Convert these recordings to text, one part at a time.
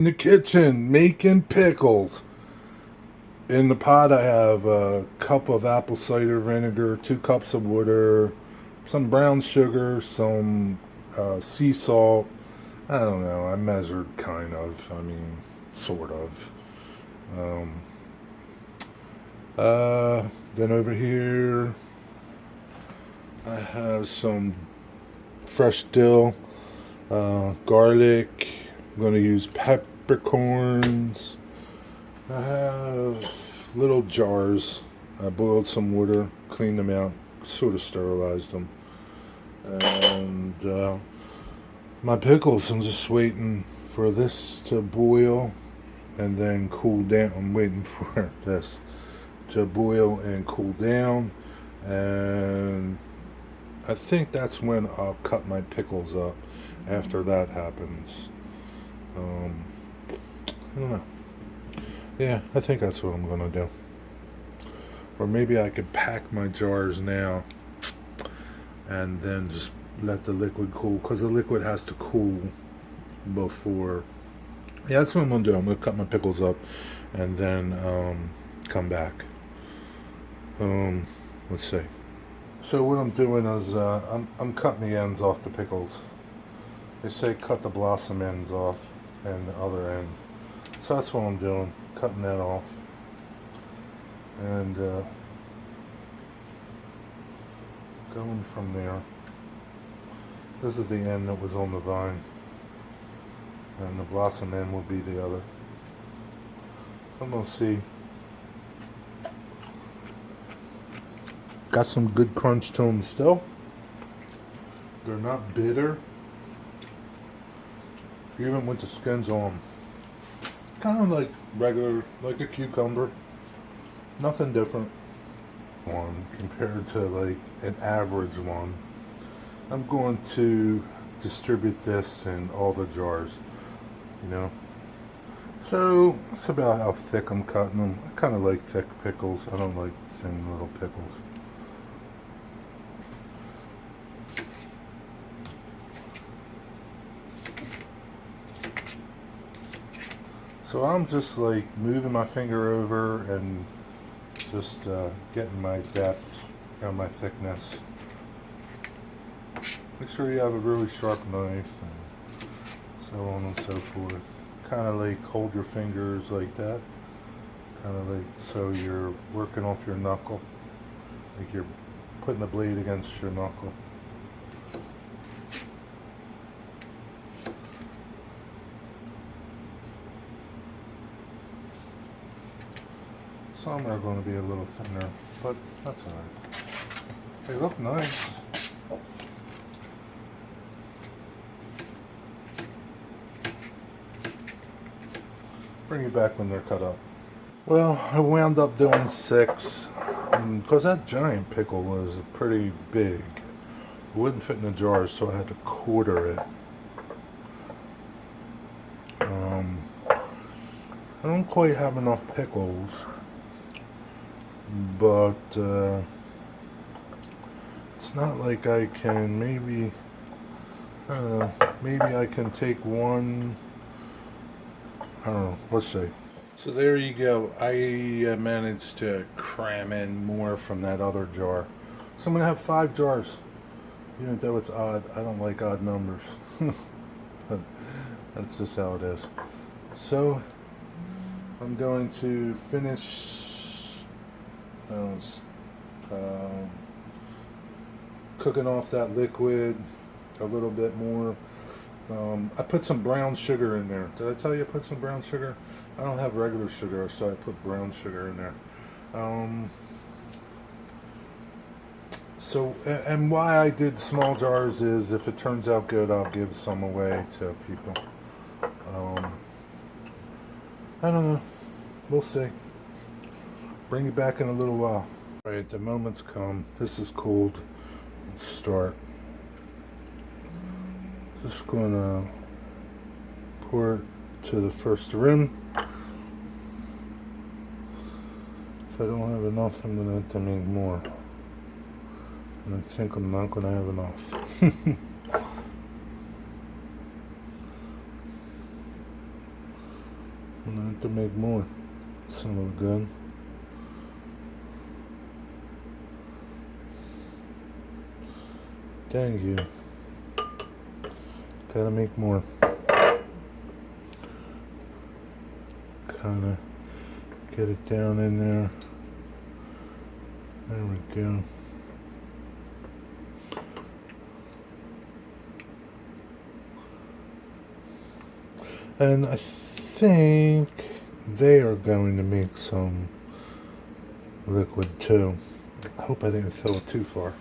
In the kitchen making pickles. In the pot, I have a cup of apple cider vinegar, 2 cups of water, some brown sugar, some sea salt. I don't know. I measured kind of. I mean, sort of. Um, uh, then over here, I have some fresh dill, garlic. I'm going to use peppercorns. I have little jars. I boiled some water, cleaned them out, sort of sterilized them. And my pickles, I'm just waiting for this to boil and then cool down. I'm waiting for this to boil and cool down. And I think that's when I'll cut my pickles up after that happens. I don't know. Yeah, I think that's what I'm gonna do. Or maybe I could pack my jars now and then just let the liquid cool, because the liquid has to cool before. Yeah, that's what I'm gonna do. I'm gonna cut my pickles up and then come back. Let's see. So what I'm doing is I'm cutting the ends off the pickles. They say cut the blossom ends off and the other end. So that's what I'm doing, cutting that off. And going from there. This is the end that was on the vine. And the blossom end will be the other. I'm gonna see. Got some good crunch to them still. They're not bitter. Even with the skins on. Kind of like regular, like a cucumber. Nothing different. One compared to like an average one. I'm going to distribute this in all the jars, you know. So that's about how thick I'm cutting them. I kind of like thick pickles. I don't like thin little pickles. So I'm just like moving my finger over and just getting my depth and my thickness. Make sure you have a really sharp knife and so on and so forth. Kind of like hold your fingers like that. Kind of like so you're working off your knuckle. Like you're putting the blade against your knuckle. Some are going to be a little thinner, but that's alright. They look nice. Bring it back when they're cut up. Well, I wound up doing 6, because that giant pickle was pretty big. It wouldn't fit in the jar, so I had to quarter it. I don't quite have enough pickles, but it's not like I can maybe, I don't know, maybe I can take one, I don't know, let's see. So there you go. I managed to cram in more from that other jar. So I'm going to have 5 jars. Even though it's odd, I don't like odd numbers. But that's just how it is. So I'm going to finish cooking off that liquid a little bit more. I put some brown sugar in there. Did I tell you I put some brown sugar? I don't have regular sugar, so I put brown sugar in there. So, and why I did small jars is if it turns out good, I'll give some away to people. I don't know. We'll see. Bring you back in a little while. All right, the moment's come. This is cold. Let's start. Just gonna pour it to the first rim. If I don't have enough, I'm gonna have to make more. And I think I'm not gonna have enough. I'm gonna have to make more. Son of a gun. Dang you. Gotta make more. Kinda get it down in there. There we go. And I think they are going to make some liquid too. I hope I didn't fill it too far.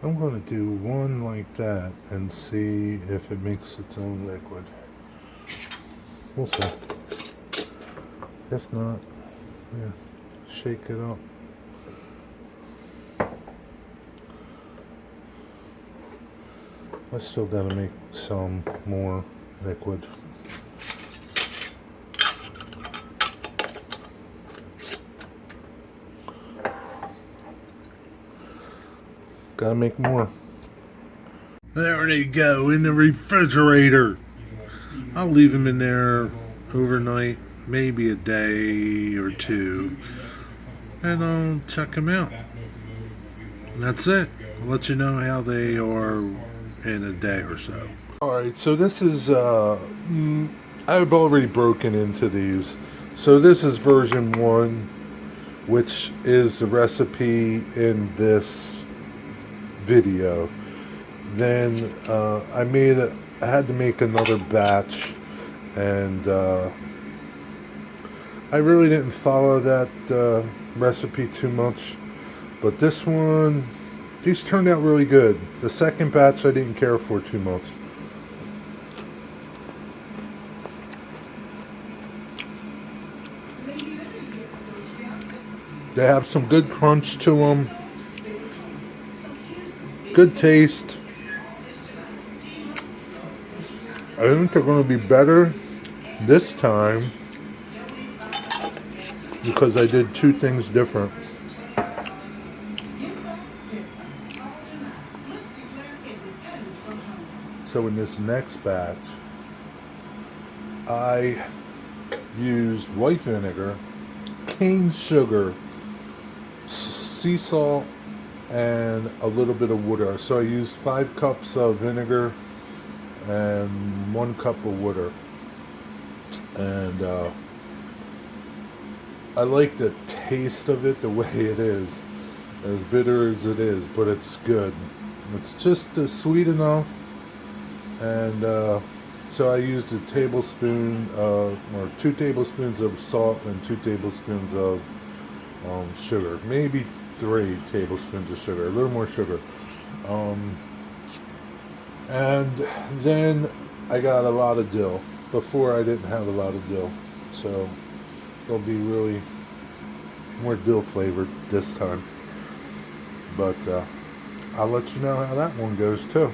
I'm going to do one like that and see if it makes its own liquid. We'll see. If not, yeah, shake it up. I still got to make some more liquid. Gotta make more. There they go, in the refrigerator. I'll leave them in there overnight, maybe a day or two, and I'll check them out. And that's it. I'll let you know how they are in a day or so. Alright, so this is, I've already broken into these. So this is version 1, which is the recipe in this video. Then I had to make another batch, and I really didn't follow that recipe too much, but this one, these turned out really good. The second batch I didn't care for too much. They have some good crunch to them. Good taste. I think they're going to be better this time because I did two things different. So in this next batch, I used white vinegar, cane sugar, sea salt, and a little bit of water. So I used 5 cups of vinegar and 1 cup of water. And I like the taste of it the way it is. As bitter as it is, but it's good. It's just sweet enough. And so I used a tablespoon or 2 tablespoons of salt and 2 tablespoons of sugar. Maybe 3 tablespoons of sugar, a little more sugar. And then I got a lot of dill. Before I didn't have a lot of dill. So it'll be really more dill flavored this time. But I'll let you know how that one goes too.